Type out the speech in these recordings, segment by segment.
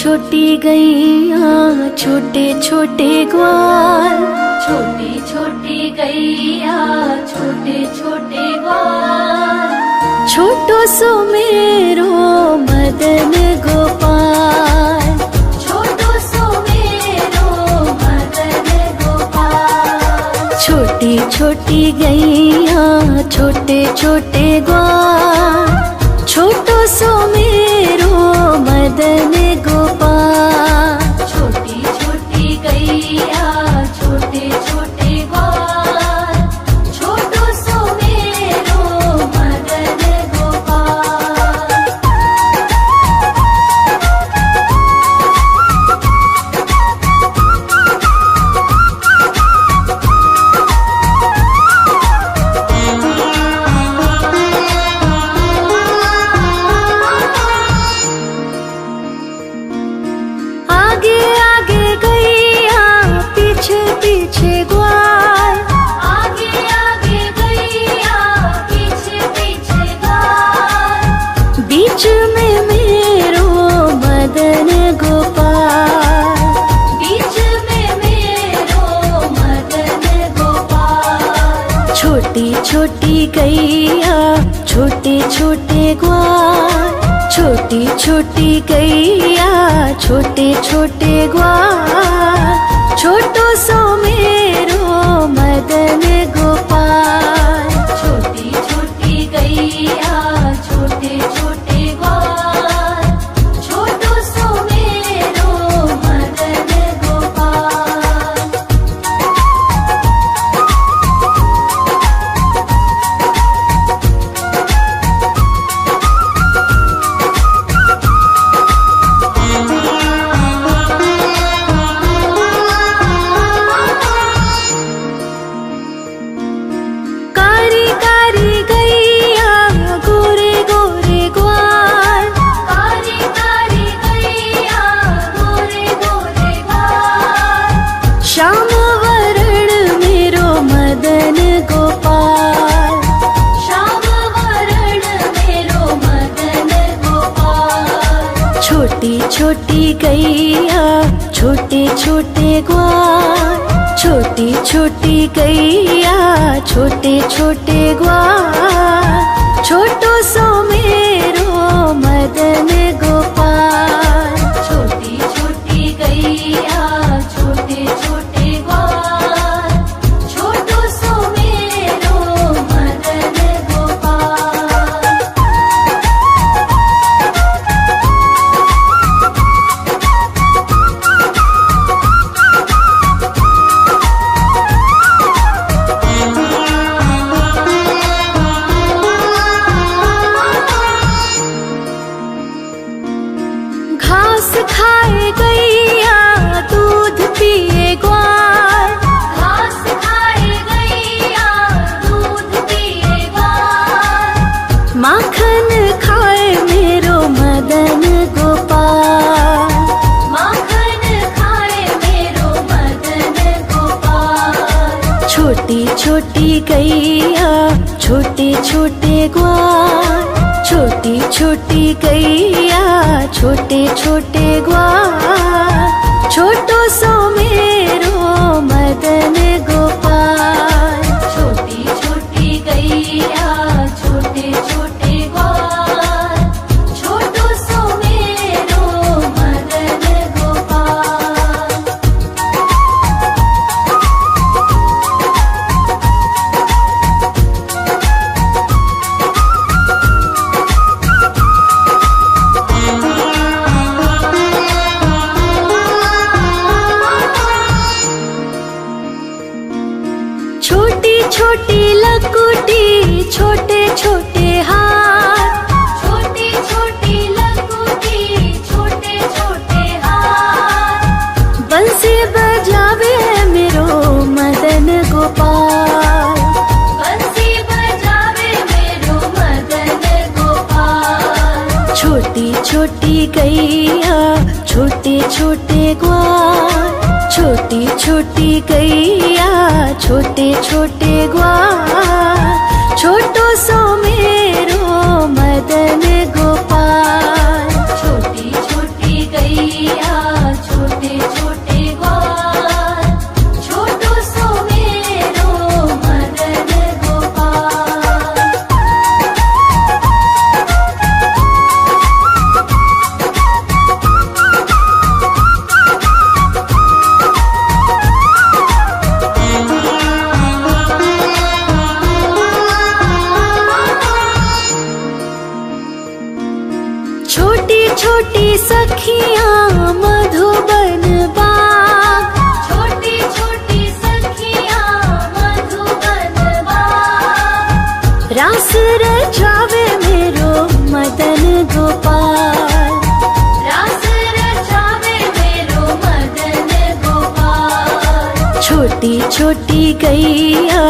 छोटी गैया छोटे छोटे ग्वाल, छोटी छोटी गैया छोटे छोटे ग्वाल, छोटो सो मेरो मदन गोपाल, छोटो सो मेरो मदन गोपाल। छोटी छोटी गैया छोटे छोटे ग्वाल, छोटो सो मेरो मदन गोपाल। छोटी छोटी गैया छोटे छोटे ग्वाल, छोटो सो मेरो मदन गोपाल। आगे आगे गैया पीछे पीछे ग्वाल, आगे आगे गैया पीछे पीछे ग्वाल, बीच में मेरो मदन गोपाल। बीच में मेरो मदन गोपाल। छोटी छोटी गैया छोटे छोटे ग्वाल, छोटी छोटी गैया छोटे छोटे ग्वाल, छोटो सो मेरो मदन गोपाल। छोटी छोटी गैया छोटे छोटे ग्वाल, छोटो सो मेरो मदन गोपाल। कारी कारी गैया गोरे गोरे ग्वाल, कारी कारी गैया गोरे गोरे ग्वाल, श्याम वरण मेरो मदन गोपाल। श्याम वरण मेरो मदन गोपाल। छोटी छोटी गैया छोटे छोटे ग्वाल, छोटी छोटी गैया छोटे छोटे ग्वाल, छोटो सो मेरो मदन गोपाल। छोटी छोटी गैया छोटे छोटे ग्वाल, छोटो सो मेरो मदन गोपाल। घास खाए गैया दूध पिए ग्वाल, घास खाए गैया दूध पिए ग्वाल, माखन खाए मेरो मदन गोपाल। माखन खाए मेरो मदन गोपाल। छोटी छोटी गैया छोटे छोटे ग्वाल, छोटी छोटी गैया छोटे छोटे ग्वाल, छोटो सो मेरो मदन गोपाल। छोटी छोटी गैया छोटे छोटे ग्वाल, छोटो सो मेरो मदन गोपाल। छोटी छोटी लकुटी छोटे छोटे हाथ, छोटी छोटी लकुटी छोटे छोटे हाथ, बंसी बजावे मेरो मदन गोपाल। बंसी बजावे मेरो मदन गोपाल। छोटी छोटी गैया छोटे छोटे ग्वाल, छोटी छोटी गैया छोटे छोटे ग्वाल, छोटो सो मेरो मदन गोपाल। छोटी छोटी गैया सखियाँ मधुबन बाग, छोटी छोटी सखियाँ मधुबन बाग, रास रचावे मेरो मदन गोपाल। रास रचावे मेरो मदन गोपाल। छोटी छोटी गैया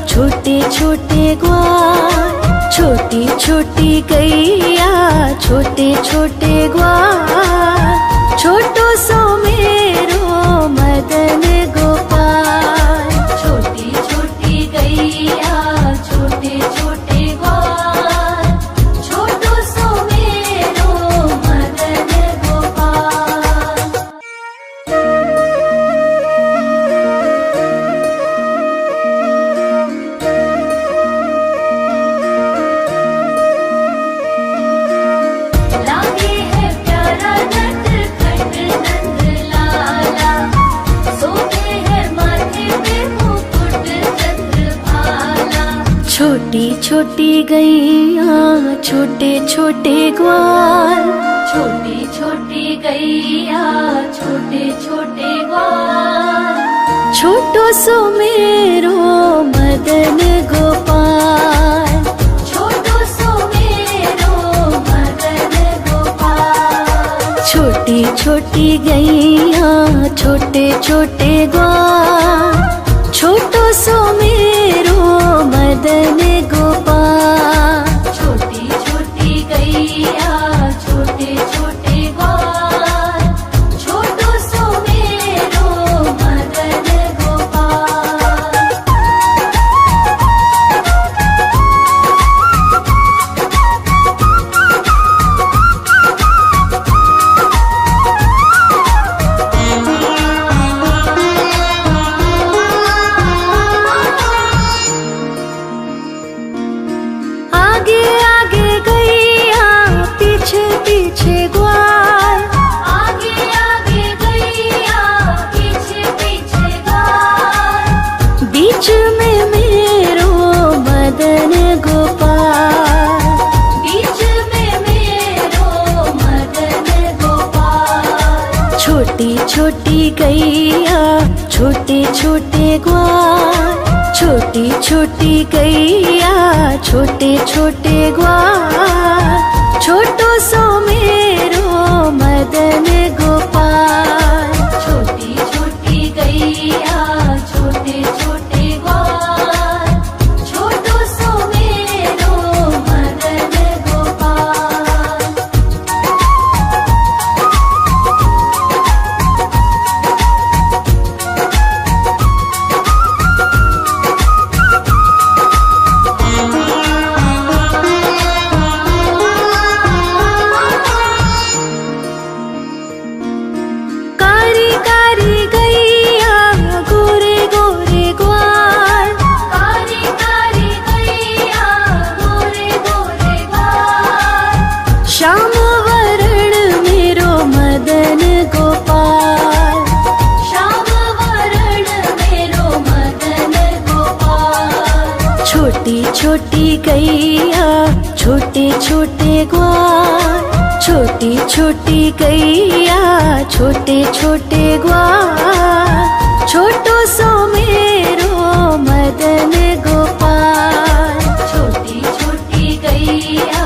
छोटे छोटे ग्वाल, छोटी छोटी गैया छोटे छोटे ग्वाल, छोटो सो मेरो मदन गोपाल। छोटी छोटी गैया छोटे छोटे ग्वाल, छोटो सो मेरो मदन गोपाल। लागे है प्यारा नटखट नंद लाला, सोते है माथे पे मुकुट चंद्रभाला। छोटी छोटी गैया छोटे छोटे ग्वाल, छोटी छोटी गैया छोटे छोटे ग्वाल, छोटो सो मेरो मदन गोपाल। छोटो सो मेरो मदन गोपाल। छोटी छोटी गैया छोटे छोटे ग्वाल, छोटो सो मेरो मदन गोपाल। छोटी छोटी गैया छोटे छोटे ग्वाल, छोटो सो मेरो मदन गोपाल। आगे आगे गैया पीछे पीछे ग्वाल, आगे आगे गैया पीछे पीछे ग्वाल, बीच में मेरो मदन गोपाल। बीच में मेरो मदन गोपाल। छोटी छोटी गैया छोटे छोटे ग्वाल, छोटी छोटी गैया छोटे छोटे ग्वाल, छोटो सो मेरो मदन गोपाल। छोटी छोटी गैया छोटे छोटे ग्वाल, छोटो सो मेरो मदन गोपाल। कारी कारी गैया गोरे गोरे ग्वाल, कारी कारी गैया गोरे गोरे ग्वाल, श्याम वरण मेरो मदन गोपाल। श्याम वरण मेरो मदन गोपाल। छोटी छोटी गैया छोटे छोटे ग्वाल, छोटी छोटी गैया छोटे छोटे ग्वाल, छोटो सो मेरो मदन गोपाल। छोटी छोटी गैया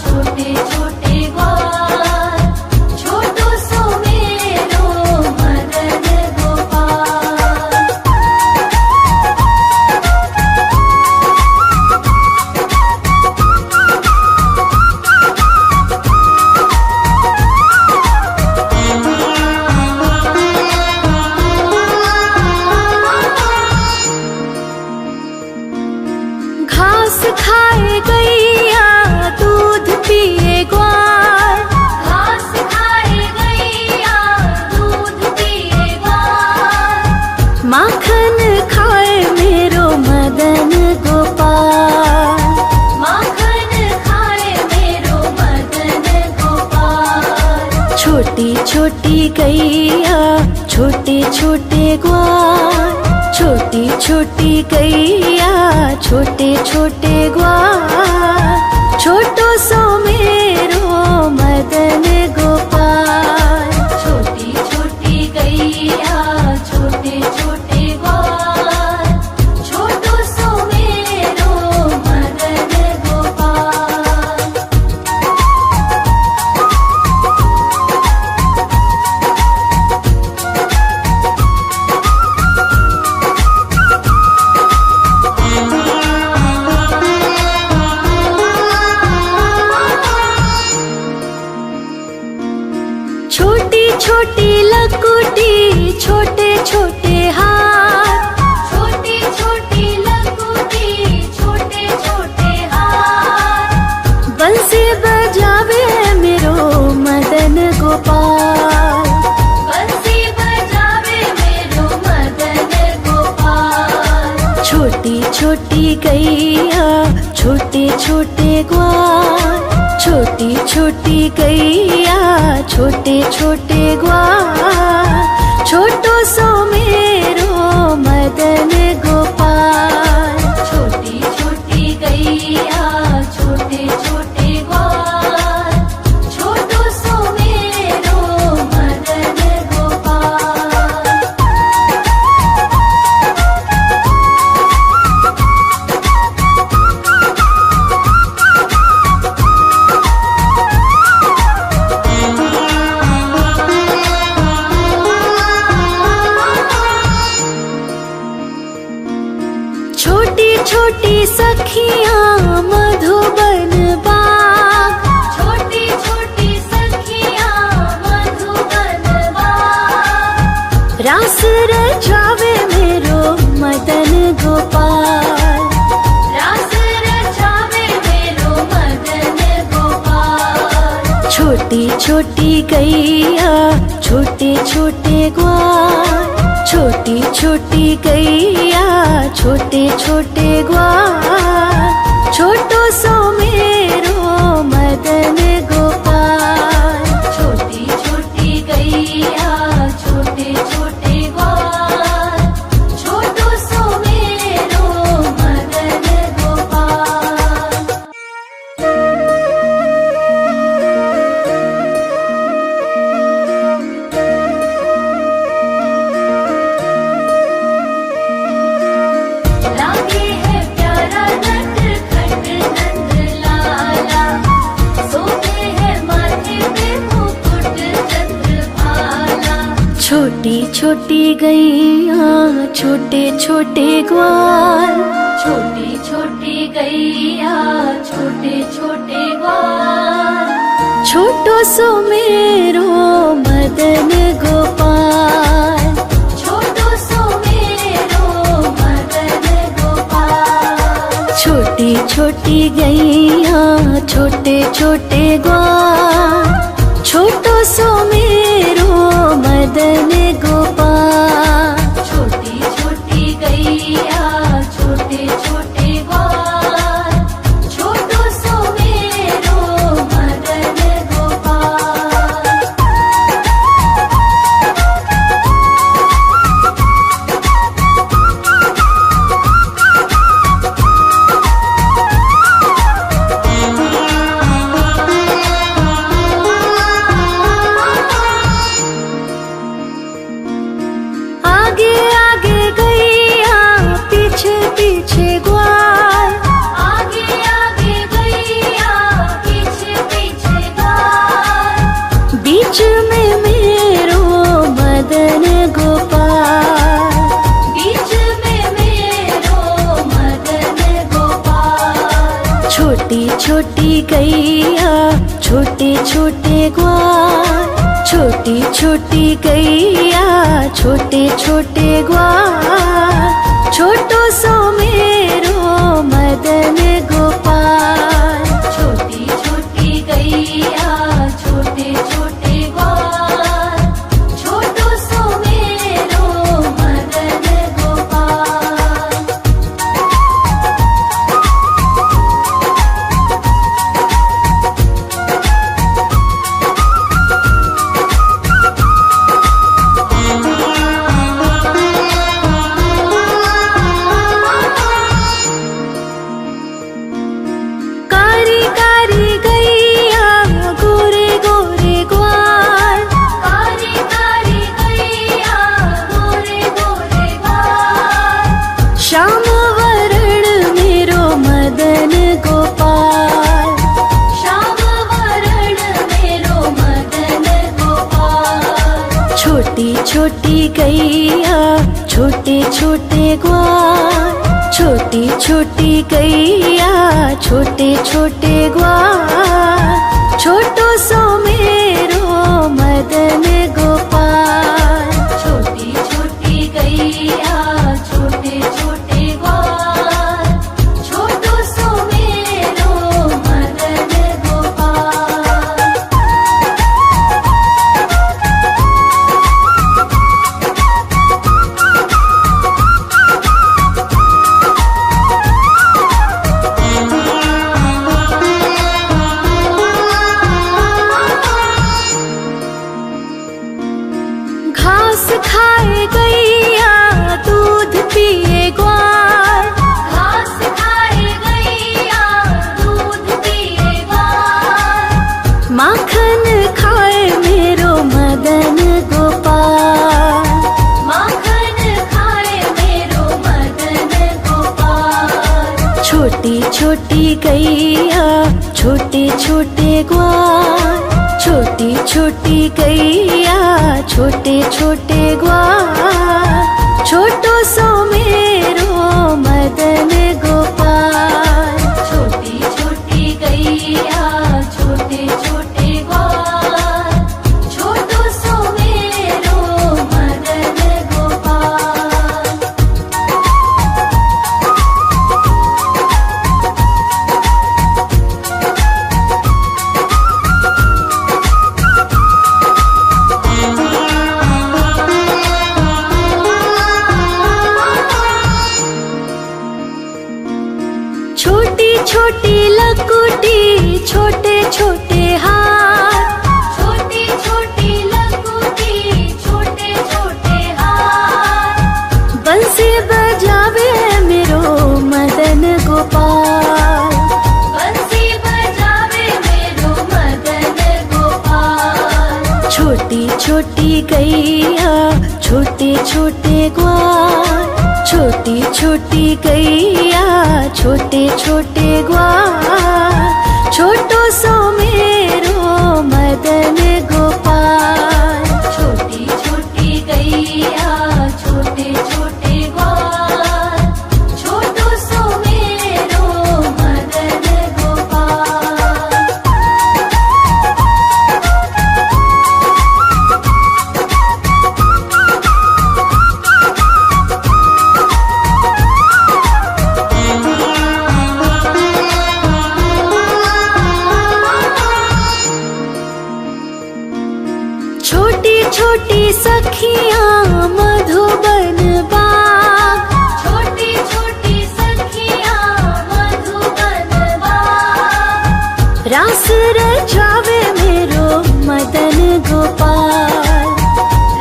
छोटे छोटे ग्वाल, छोटो सो मेरो मदन गोपाल। घास खाए गैया दूध पिए ग्वाल, घास खाए गैया दूध पिए ग्वाल, माखन खाए मेरो मदन गोपाल। माखन खाए मेरो मदन गोपाल। छोटी छोटी गैया छोटे छोटे ग्वाल, छोटी छोटी गैया छोटे छोटे ग्वाल, छोटो सो मेरो मदन गोपाल। गैया छोटे छोटे ग्वाल, छोटी छोटी गैया छोटे छोटे ग्वाल, छोटो सो मेरो मदन गोपाल। छोटी छोटी गैया छोटे छोटे ग्वाल, छोटो सो मेरो मदन गोपाल। छोटी छोटी सखियाँ मधुबन बाग, छोटी छोटी सखियाँ मधुबन बाग, रास रचावे मेरो मदन गोपाल। रास रचावे मेरो मदन गोपाल। छोटी छोटी गैया छोटे छोटे ग्वाल, छोटी छोटी गैया छोटे छोटे ग्वाल, छोटो सो मेरो मदन गोपाल। छोटी छोटी गैया छोटे छोटे ग्वाल, छोटो सो मेरो मदन गोपाल। लागे है प्यारा नटखट नंद लाला, सोते है माथे पे मुकुट चंद्रभाला। छोटी छोटी गैया छोटे छोटे ग्वाल, छोटी छोटी गैया छोटे छोटे ग्वाल, छोटो सो मेरो मदन गोपाल। छोटो सो मेरो मदन गोपाल। छोटी छोटी गैया छोटे छोटे ग्वाल, छोटो सो मेरो मदन गोपाल। छोटी छोटी गैया छोटे छोटे ग्वाल, छोटो सो मेरो मदन गोपाल। आगे आगे गैया पीछे पीछे ग्वाल, आगे आगे गैया पीछे पीछे ग्वाल, बीच में मेरो मदन गोपाल। बीच में मेरो मदन गोपाल। छोटी छोटी गैया छोटे छोटे ग्वाल, छोटी छोटी गैया छोटे छोटे ग्वाल, छोटो सो मेरो मदन गोपाल। छोटी छोटी गैया छोटे छोटे ग्वाल, छोटो सो मेरो मदन गोपाल। कारी कारी गैया गोरे गोरे ग्वाल, कारी कारी गैया गोरे गोरे ग्वाल, श्याम वरण मेरो मदन गोपाल। श्याम वरण मेरो मदन गोपाल। छोटी छोटी गैया छोटे छोटे ग्वाल, छोटी छोटी गैया छोटे छोटे ग्वाल, छोटो सो मेरो मदन गोपाल। छोटी छोटी गैया छोटे छोटे ग्वाल, छोटो सो मेरो मदन गोपाल। छोटी छोटी गैया छोटे छोटे ग्वाल, छोटी छोटी गैया छोटे छोटे ग्वाल, छोटो सो मेरो मदन गोपाल। छोटी छोटी गैया छोटे छोटे ग्वाल, छोटो सो मेरो मदन गोपाल। छोटी छोटी लकुटी छोटे छोटे हाथ, छोटी छोटी लकुटी छोटे छोटे हाथ, बंसी बजावे मेरो मदन गोपाल। बंसी बजावे मेरो मदन गोपाल। छोटी छोटी गैया छोटे छोटे ग्वाल, छोटी छोटी गैया छोटे छोटे ग्वाल, छोटो सो मेरो मदन गोपाल। छोटी छोटी गैया छोटे छोटे ग्वाल, छोटो सो मेरो मदन गोपाल। छोटी छोटी सखियाँ मधुबन बाग, छोटी छोटी सखियाँ मधुबन बाग, रास रचावे मेरो मदन गोपाल।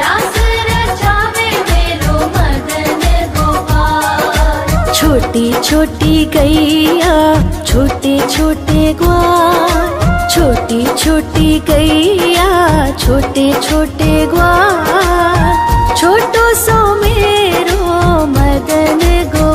रास रचावे मेरो मदन गोपाल। छोटी छोटी गैया छोटे छोटे ग्वाल, छोटी छोटी गैया छोटे छोटे ग्वाल, छोटो सो मेरो मदन गोपाल।